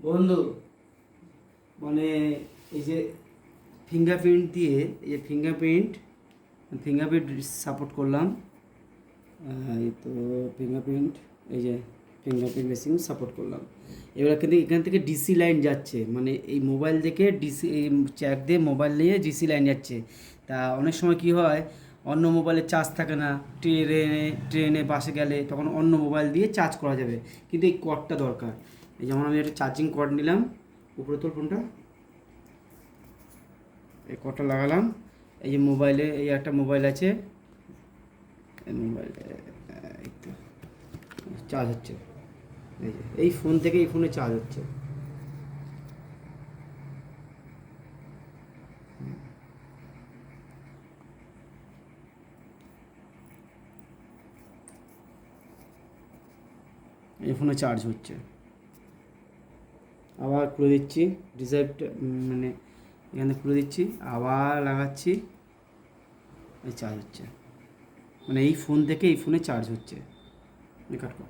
বন্ধু, মানে এই যে ফিঙ্গারপ্রিন্ট দিয়ে, এই যে ফিঙ্গারপ্রিন্ট সাপোর্ট করলাম। এই তো ফিঙ্গারপ্রিন্ট, এই যে ফিঙ্গারপ্রিন্ট মেশিন সাপোর্ট করলাম। এবার কিন্তু এখান থেকে ডিসি লাইন যাচ্ছে, মানে এই মোবাইল থেকে ডিসি, এই চ্যাক দিয়ে মোবাইল নিয়ে ডিসি লাইন যাচ্ছে। তা অনেক সময় কি হয়, অন্য মোবাইলে চার্জ থাকে না, ট্রেনে বাসে গেলে তখন অন্য মোবাইল দিয়ে চার্জ করা যাবে, কিন্তু এই কর্ডটা দরকার। এই যেমন আমি একটা চার্জিং কর্ড নিলাম, উপরে তোর ফোনটা, এই কর্ডটা লাগালাম। এই যে মোবাইলে, এই একটা মোবাইল আছে, এই মোবাইলে এই তো চার্জ হচ্ছে। এই যে এই ফোন থেকে এই ফোনে চার্জ হচ্ছে। এই ফোনে চার্জ হচ্ছে। আবার খুলে দিচ্ছি রিসাইভটা, মানে এখানে খুলে দিচ্ছি, আবার লাগাচ্ছি, এই চার্জ হচ্ছে। মানে এই ফোন থেকে এই ফোনে চার্জ হচ্ছে। কাট কর।